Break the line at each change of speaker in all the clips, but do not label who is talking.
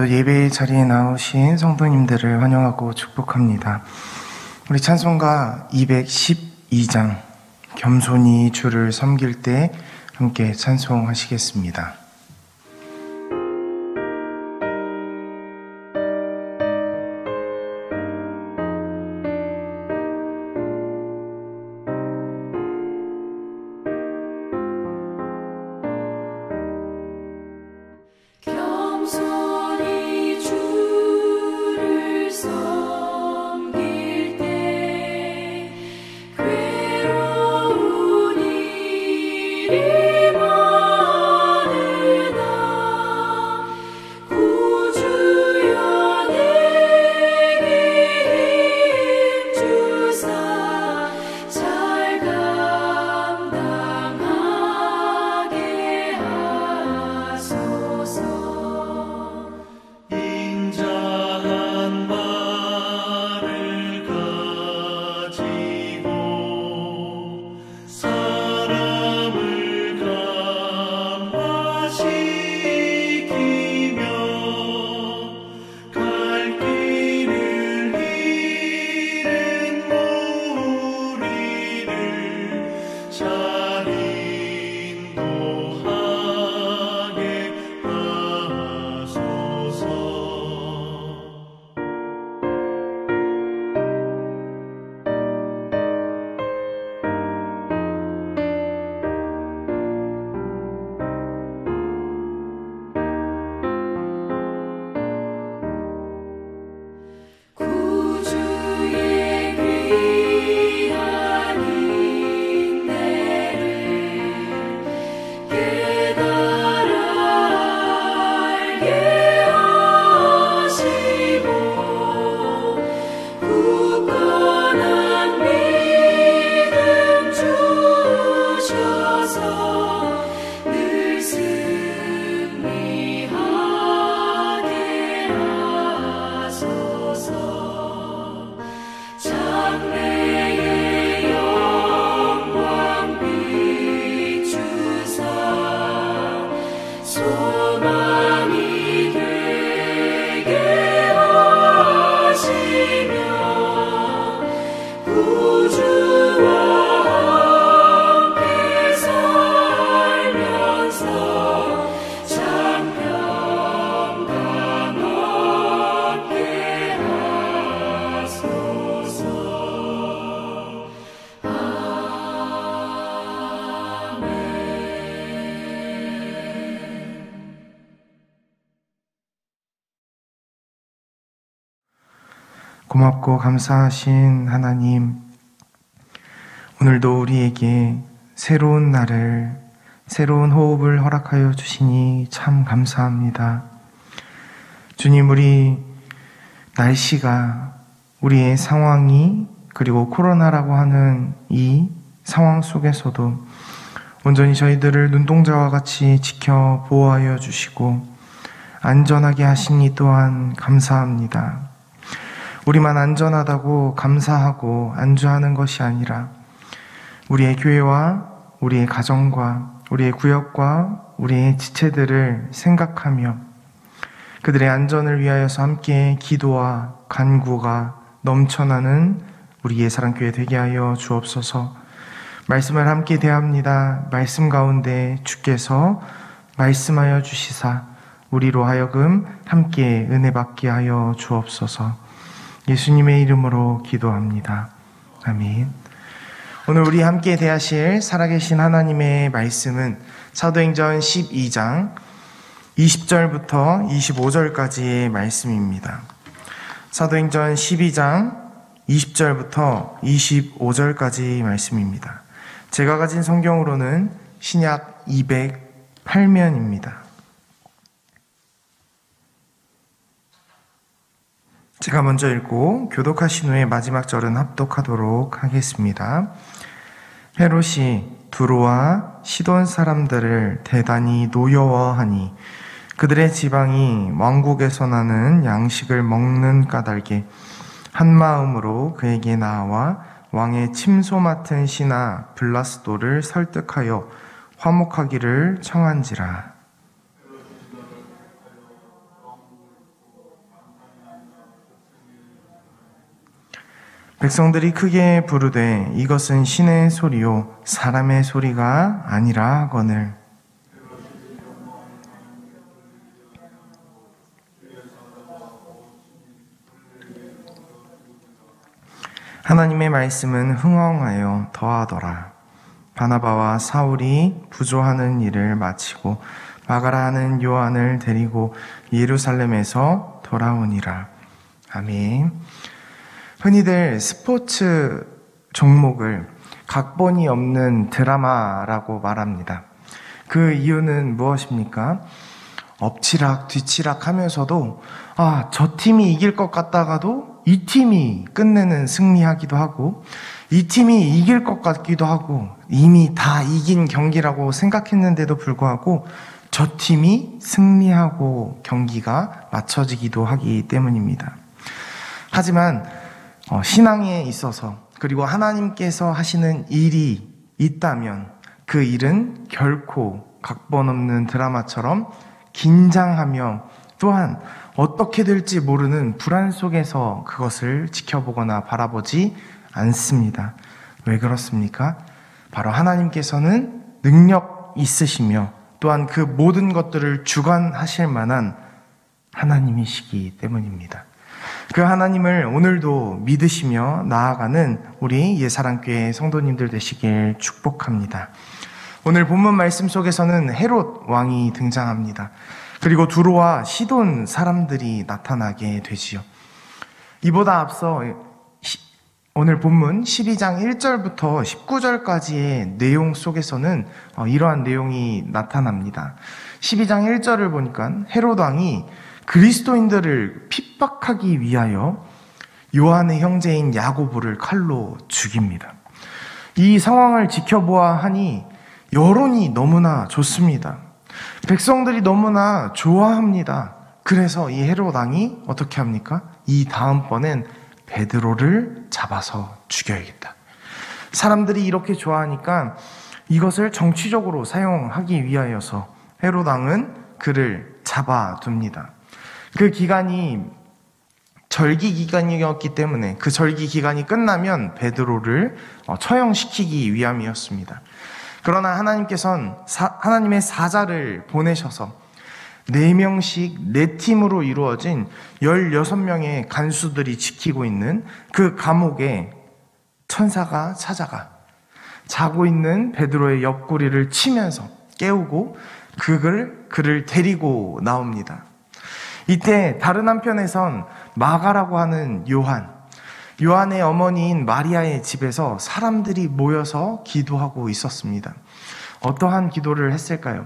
오늘도 예배의 자리에 나오신 성도님들을 환영하고 축복합니다. 우리 찬송가 212장 겸손히 주를 섬길 때 함께 찬송하시겠습니다. 고맙고 감사하신 하나님, 오늘도 우리에게 새로운 날을, 새로운 호흡을 허락하여 주시니 참 감사합니다. 주님, 우리 날씨가, 우리의 상황이, 그리고 코로나라고 하는 이 상황 속에서도 온전히 저희들을 눈동자와 같이 지켜 보호하여 주시고 안전하게 하시니 또한 감사합니다. 우리만 안전하다고 감사하고 안주하는 것이 아니라 우리의 교회와 우리의 가정과 우리의 구역과 우리의 지체들을 생각하며 그들의 안전을 위하여서 함께 기도와 간구가 넘쳐나는 우리 예사랑교회 되게 하여 주옵소서. 말씀을 함께 대합니다. 말씀 가운데 주께서 말씀하여 주시사 우리로 하여금 함께 은혜 받게 하여 주옵소서. 예수님의 이름으로 기도합니다. 아멘. 오늘 우리 함께 대하실 살아계신 하나님의 말씀은 사도행전 12장 20절부터 25절까지의 말씀입니다. 사도행전 12장 20절부터 25절까지 말씀입니다. 제가 가진 성경으로는 신약 208면입니다. 제가 먼저 읽고 교독하신 후에 마지막 절은 합독하도록 하겠습니다. 헤롯이 두로와 시돈 사람들을 대단히 노여워하니 그들의 지방이 왕국에서 나는 양식을 먹는 까닭에 한 마음으로 그에게 나아와 왕의 침소 맡은 신하 블라스도를 설득하여 화목하기를 청한지라. 백성들이 크게 부르되 이것은 신의 소리요 사람의 소리가 아니라 하거늘. 하나님의 말씀은 흥황하여 더하더라. 바나바와 사울이 부조하는 일을 마치고 마가라 하는 요한을 데리고 예루살렘에서 돌아오니라. 아멘. 흔히들 스포츠 종목을 각본이 없는 드라마라고 말합니다. 그 이유는 무엇입니까? 엎치락 뒤치락 하면서도 저 팀이 이길 것 같다가도 이 팀이 끝내는 승리하기도 하고 이 팀이 이길 것 같기도 하고 이미 다 이긴 경기라고 생각했는데도 불구하고 저 팀이 승리하고 경기가 맞춰지기도 하기 때문입니다. 하지만 신앙에 있어서 그리고 하나님께서 하시는 일이 있다면 그 일은 결코 각본 없는 드라마처럼 긴장하며 또한 어떻게 될지 모르는 불안 속에서 그것을 지켜보거나 바라보지 않습니다. 왜 그렇습니까? 바로 하나님께서는 능력 있으시며 또한 그 모든 것들을 주관하실 만한 하나님이시기 때문입니다. 그 하나님을 오늘도 믿으시며 나아가는 우리 예사랑교회 성도님들 되시길 축복합니다. 오늘 본문 말씀 속에서는 헤롯 왕이 등장합니다. 그리고 두로와 시돈 사람들이 나타나게 되지요. 이보다 앞서 오늘 본문 12장 1절부터 19절까지의 내용 속에서는 이러한 내용이 나타납니다. 12장 1절을 보니까 헤롯 왕이 그리스도인들을 핍박하기 위하여 요한의 형제인 야고보를 칼로 죽입니다. 이 상황을 지켜보아 하니 여론이 너무나 좋습니다. 백성들이 너무나 좋아합니다. 그래서 이 헤롯 왕이 어떻게 합니까? 이 다음번엔 베드로를 잡아서 죽여야겠다. 사람들이 이렇게 좋아하니까 이것을 정치적으로 사용하기 위하여서 헤롯 왕은 그를 잡아둡니다. 그 기간이 절기 기간이었기 때문에 그 절기 기간이 끝나면 베드로를 처형시키기 위함이었습니다. 그러나 하나님께서는 하나님의 사자를 보내셔서 4명씩 4팀으로 이루어진 16명의 간수들이 지키고 있는 그 감옥에 천사가 찾아가 자고 있는 베드로의 옆구리를 치면서 깨우고 그를 데리고 나옵니다. 이때 다른 한편에선 마가라고 하는 요한의 어머니인 마리아의 집에서 사람들이 모여서 기도하고 있었습니다. 어떠한 기도를 했을까요?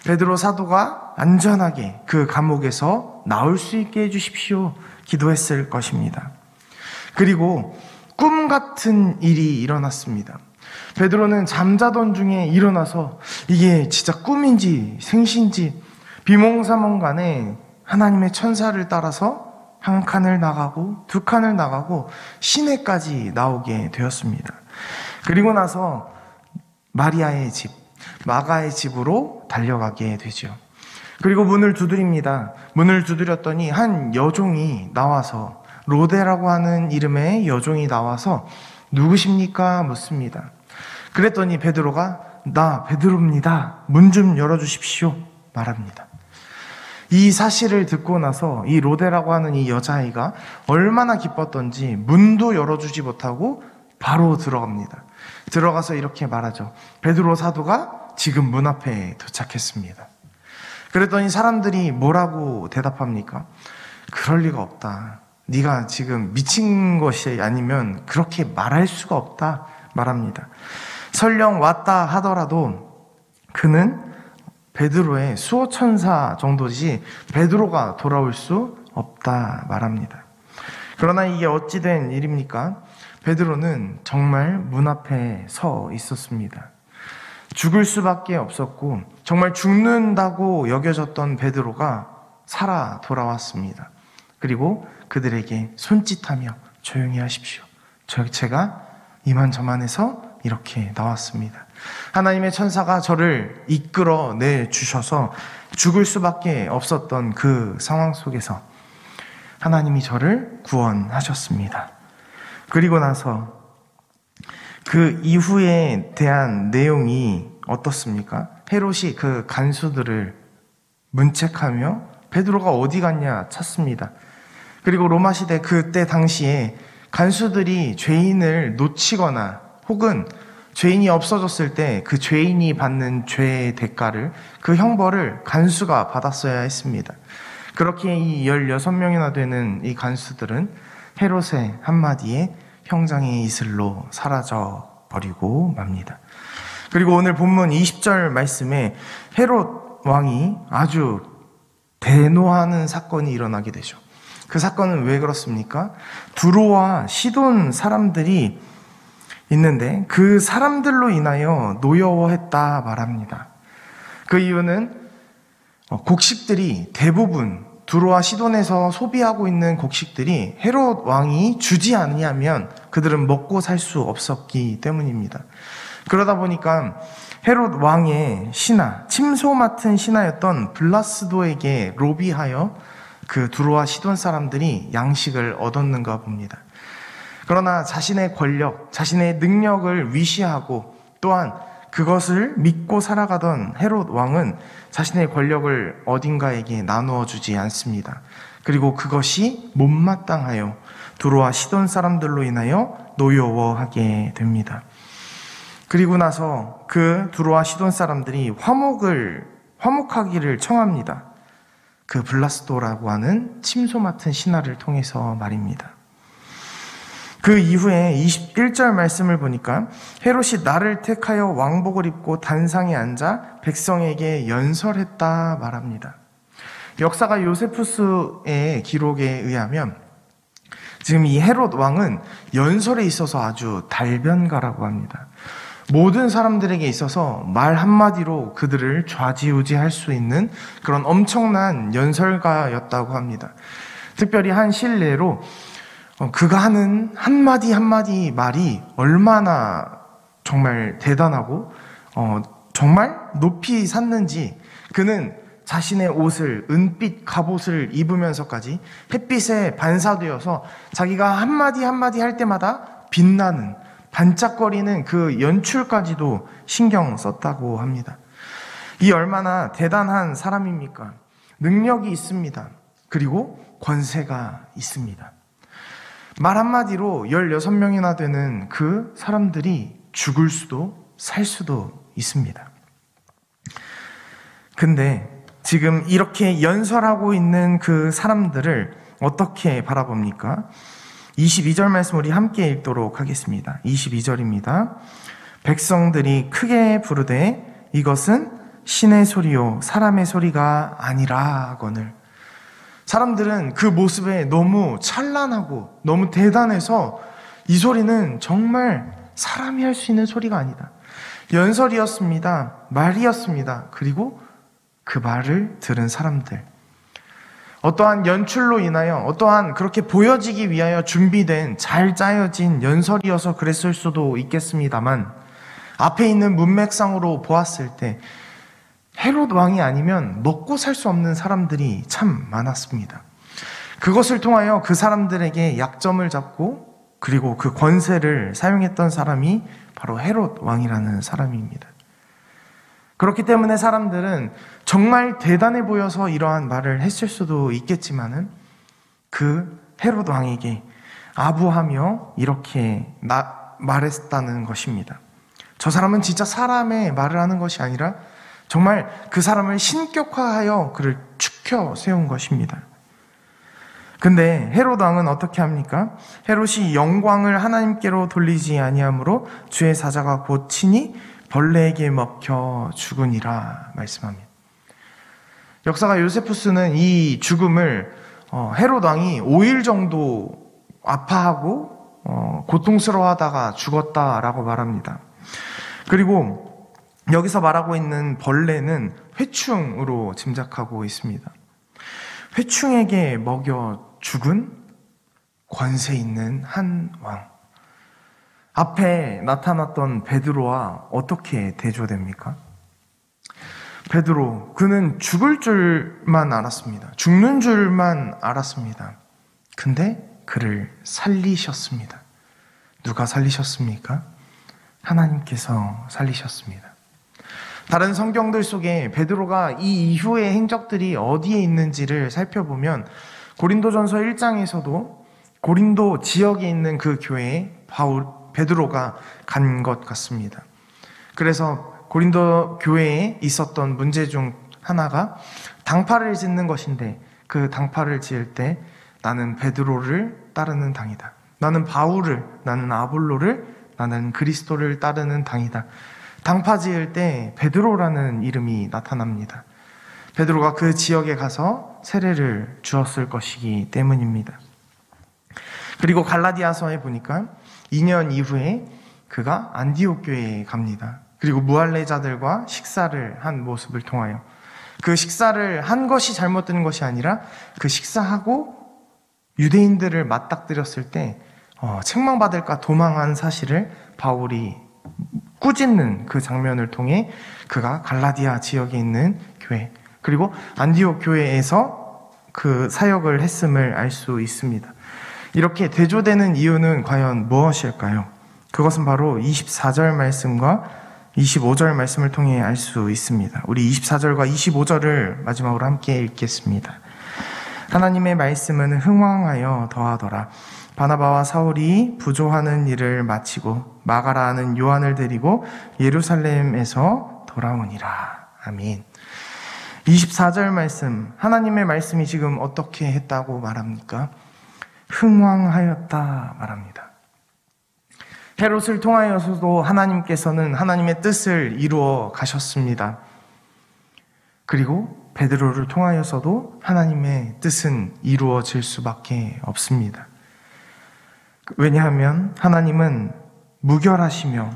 베드로 사도가 안전하게 그 감옥에서 나올 수 있게 해주십시오 기도했을 것입니다. 그리고 꿈 같은 일이 일어났습니다. 베드로는 잠자던 중에 일어나서 이게 진짜 꿈인지 생신지 비몽사몽간에 하나님의 천사를 따라서 한 칸을 나가고 두 칸을 나가고 시내까지 나오게 되었습니다. 그리고 나서 마리아의 집, 마가의 집으로 달려가게 되죠. 그리고 문을 두드립니다. 문을 두드렸더니 한 여종이 나와서 로데라고 하는 이름의 여종이 나와서 누구십니까? 묻습니다. 그랬더니 베드로가 나 베드로입니다. 문 좀 열어주십시오 말합니다. 이 사실을 듣고 나서 이 로데라고 하는 이 여자아이가 얼마나 기뻤던지 문도 열어주지 못하고 바로 들어갑니다. 들어가서 이렇게 말하죠. 베드로 사도가 지금 문 앞에 도착했습니다. 그랬더니 사람들이 뭐라고 대답합니까? 그럴 리가 없다. 네가 지금 미친 것이 아니면 그렇게 말할 수가 없다 말합니다. 설령 왔다 하더라도 그는 베드로의 수호천사 정도지 베드로가 돌아올 수 없다 말합니다. 그러나 이게 어찌된 일입니까? 베드로는 정말 문 앞에 서 있었습니다. 죽을 수밖에 없었고 정말 죽는다고 여겨졌던 베드로가 살아 돌아왔습니다. 그리고 그들에게 손짓하며 조용히 하십시오. 제가 이만저만해서 이렇게 나왔습니다. 하나님의 천사가 저를 이끌어내 주셔서 죽을 수밖에 없었던 그 상황 속에서 하나님이 저를 구원하셨습니다. 그리고 나서 그 이후에 대한 내용이 어떻습니까? 헤롯이 그 간수들을 문책하며 베드로가 어디 갔냐 찾습니다. 그리고 로마 시대 그때 당시에 간수들이 죄인을 놓치거나 혹은 죄인이 없어졌을 때 그 죄인이 받는 죄의 대가를, 그 형벌을 간수가 받았어야 했습니다. 그렇게 이 16명이나 되는 이 간수들은 헤롯의 한마디에 형장의 이슬로 사라져 버리고 맙니다. 그리고 오늘 본문 20절 말씀에 헤롯 왕이 아주 대노하는 사건이 일어나게 되죠. 그 사건은 왜 그렇습니까? 두로와 시돈 사람들이 있는데 그 사람들로 인하여 노여워했다 말합니다. 그 이유는 곡식들이 대부분 두로와 시돈에서 소비하고 있는 곡식들이 헤롯 왕이 주지 아니하면 그들은 먹고 살 수 없었기 때문입니다. 그러다 보니까 헤롯 왕의 신하, 침소 맡은 신하였던 블라스도에게 로비하여 그 두로와 시돈 사람들이 양식을 얻었는가 봅니다. 그러나 자신의 권력, 자신의 능력을 위시하고 또한 그것을 믿고 살아가던 헤롯 왕은 자신의 권력을 어딘가에게 나누어 주지 않습니다. 그리고 그것이 못마땅하여 두로와 시돈 사람들로 인하여 노여워하게 됩니다. 그리고 나서 그 두로와 시돈 사람들이 화목하기를 청합니다. 그 블라스도라고 하는 침소 맡은 신하를 통해서 말입니다. 그 이후에 21절 말씀을 보니까 헤롯이 나를 택하여 왕복을 입고 단상에 앉아 백성에게 연설했다 말합니다. 역사가 요세푸스의 기록에 의하면 지금 이 헤롯 왕은 연설에 있어서 아주 달변가라고 합니다. 모든 사람들에게 있어서 말 한마디로 그들을 좌지우지할 수 있는 그런 엄청난 연설가였다고 합니다. 특별히 한 실례로 그가 하는 한마디 한마디 말이 얼마나 정말 대단하고 정말 높이 샀는지, 그는 자신의 옷을 은빛 갑옷을 입으면서까지 햇빛에 반사되어서 자기가 한마디 한마디 할 때마다 빛나는 반짝거리는 그 연출까지도 신경 썼다고 합니다. 이 얼마나 대단한 사람입니까? 능력이 있습니다. 그리고 권세가 있습니다. 말 한마디로 16명이나 되는 그 사람들이 죽을 수도 살 수도 있습니다. 근데 지금 이렇게 연설하고 있는 그 사람들을 어떻게 바라봅니까? 22절 말씀 우리 함께 읽도록 하겠습니다. 22절입니다. 백성들이 크게 부르되 이것은 신의 소리요 사람의 소리가 아니라 하거늘. 사람들은 그 모습에 너무 찬란하고 너무 대단해서 이 소리는 정말 사람이 할 수 있는 소리가 아니다. 연설이었습니다. 말이었습니다. 그리고 그 말을 들은 사람들, 어떠한 연출로 인하여, 어떠한 그렇게 보여지기 위하여 준비된 잘 짜여진 연설이어서 그랬을 수도 있겠습니다만, 앞에 있는 문맥상으로 보았을 때 헤롯 왕이 아니면 먹고 살 수 없는 사람들이 참 많았습니다. 그것을 통하여 그 사람들에게 약점을 잡고 그리고 그 권세를 사용했던 사람이 바로 헤롯 왕이라는 사람입니다. 그렇기 때문에 사람들은 정말 대단해 보여서 이러한 말을 했을 수도 있겠지만은 그 헤롯 왕에게 아부하며 이렇게 말했다는 것입니다. 저 사람은 진짜 사람의 말을 하는 것이 아니라 정말 그 사람을 신격화하여 그를 축혀 세운 것입니다. 근데 헤롯 왕은 어떻게 합니까? 헤롯이 영광을 하나님께로 돌리지 아니하므로 주의 사자가 곧 친히 벌레에게 먹혀 죽으니라 말씀합니다. 역사가 요세푸스는 이 죽음을 헤롯 왕이 5일 정도 아파하고 고통스러워하다가 죽었다라고 말합니다. 그리고 여기서 말하고 있는 벌레는 회충으로 짐작하고 있습니다. 회충에게 먹여 죽은 권세 있는 한 왕. 앞에 나타났던 베드로와 어떻게 대조됩니까? 베드로, 그는 죽을 줄만 알았습니다. 죽는 줄만 알았습니다. 근데 그를 살리셨습니다. 누가 살리셨습니까? 하나님께서 살리셨습니다. 다른 성경들 속에 베드로가 이 이후의 행적들이 어디에 있는지를 살펴보면 고린도전서 1장에서도 고린도 지역에 있는 그 교회에 베드로가 간 것 같습니다. 그래서 고린도 교회에 있었던 문제 중 하나가 당파를 짓는 것인데, 그 당파를 지을 때 나는 베드로를 따르는 당이다, 나는 바울을, 나는 아볼로를, 나는 그리스도를 따르는 당이다. 당파 지을 때 베드로라는 이름이 나타납니다. 베드로가 그 지역에 가서 세례를 주었을 것이기 때문입니다. 그리고 갈라디아서에 보니까 2년 이후에 그가 안디옥 교회에 갑니다. 그리고 무할례자들과 식사를 한 모습을 통하여, 그 식사를 한 것이 잘못된 것이 아니라 그 식사하고 유대인들을 맞닥뜨렸을 때 책망받을까 도망한 사실을 바울이 꾸짖는 그 장면을 통해 그가 갈라디아 지역에 있는 교회, 그리고 안디옥 교회에서 그 사역을 했음을 알 수 있습니다. 이렇게 대조되는 이유는 과연 무엇일까요? 그것은 바로 24절 말씀과 25절 말씀을 통해 알 수 있습니다. 우리 24절과 25절을 마지막으로 함께 읽겠습니다. 하나님의 말씀은 흥왕하여 더하더라. 바나바와 사울이 부조하는 일을 마치고 마가라 하는 요한을 데리고 예루살렘에서 돌아오니라. 아멘. 24절 말씀, 하나님의 말씀이 지금 어떻게 했다고 말합니까? 흥왕하였다 말합니다. 헤롯을 통하여서도 하나님께서는 하나님의 뜻을 이루어 가셨습니다. 그리고 베드로를 통하여서도 하나님의 뜻은 이루어질 수밖에 없습니다. 왜냐하면 하나님은 무결하시며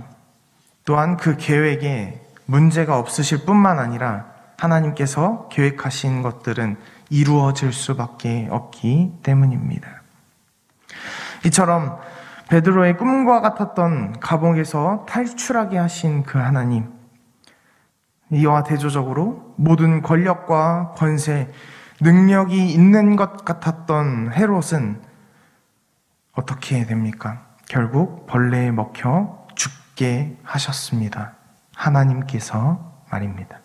또한 그 계획에 문제가 없으실 뿐만 아니라 하나님께서 계획하신 것들은 이루어질 수밖에 없기 때문입니다. 이처럼 베드로의 꿈과 같았던 감옥에서 탈출하게 하신 그 하나님, 이와 대조적으로 모든 권력과 권세, 능력이 있는 것 같았던 헤롯은 어떻게 됩니까? 결국 벌레에 먹혀 죽게 하셨습니다. 하나님께서 말입니다.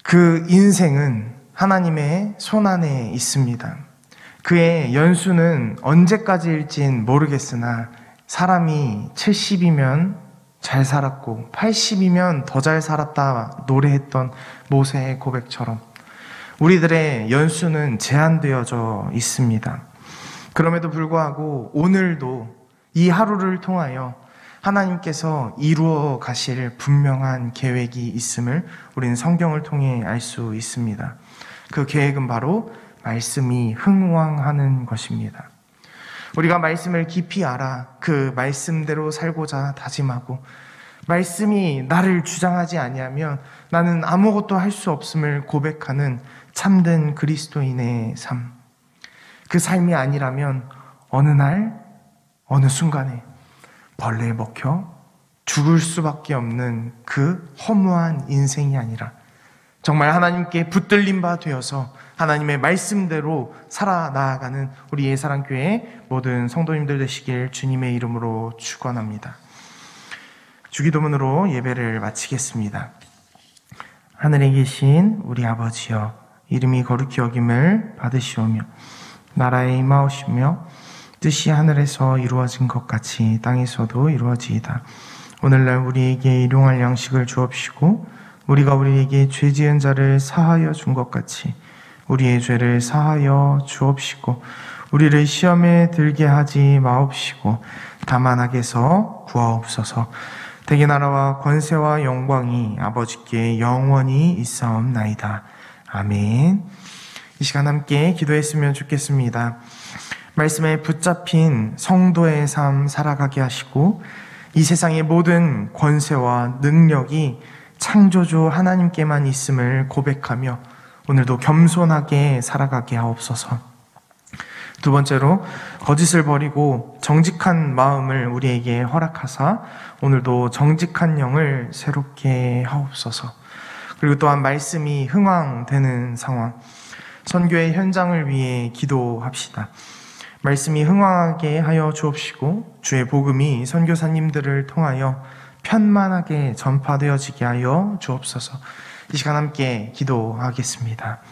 그 인생은 하나님의 손안에 있습니다. 그의 연수는 언제까지일진 모르겠으나 사람이 70이면 잘 살았고 80이면 더 잘 살았다 노래했던 모세의 고백처럼 우리들의 연수는 제한되어져 있습니다. 그럼에도 불구하고 오늘도 이 하루를 통하여 하나님께서 이루어 가실 분명한 계획이 있음을 우리는 성경을 통해 알 수 있습니다. 그 계획은 바로 말씀이 흥왕하는 것입니다. 우리가 말씀을 깊이 알아 그 말씀대로 살고자 다짐하고 말씀이 나를 주장하지 아니하면 나는 아무것도 할 수 없음을 고백하는 참된 그리스도인의 삶, 그 삶이 아니라면 어느 날 어느 순간에 벌레에 먹혀 죽을 수밖에 없는 그 허무한 인생이 아니라 정말 하나님께 붙들린 바 되어서 하나님의 말씀대로 살아나가는 우리 예사랑교회 모든 성도님들 되시길 주님의 이름으로 축원합니다. 주기도문으로 예배를 마치겠습니다. 하늘에 계신 우리 아버지여, 이름이 거룩히 여김을 받으시오며 나라에 임하오시며 뜻이 하늘에서 이루어진 것 같이 땅에서도 이루어지이다. 오늘날 우리에게 일용할 양식을 주옵시고 우리가 우리에게 죄 지은 자를 사하여 준 것 같이 우리의 죄를 사하여 주옵시고 우리를 시험에 들게 하지 마옵시고 다만 악에서 구하옵소서. 대개 나라와 권세와 영광이 아버지께 영원히 있사옵나이다. 아멘. 이 시간 함께 기도했으면 좋겠습니다. 말씀에 붙잡힌 성도의 삶 살아가게 하시고 이 세상의 모든 권세와 능력이 창조주 하나님께만 있음을 고백하며 오늘도 겸손하게 살아가게 하옵소서. 두 번째로 거짓을 버리고 정직한 마음을 우리에게 허락하사 오늘도 정직한 영을 새롭게 하옵소서. 그리고 또한 말씀이 흥왕되는 상황, 선교의 현장을 위해 기도합시다. 말씀이 흥왕하게 하여 주옵시고 주의 복음이 선교사님들을 통하여 편만하게 전파되어지게 하여 주옵소서. 이 시간 함께 기도하겠습니다.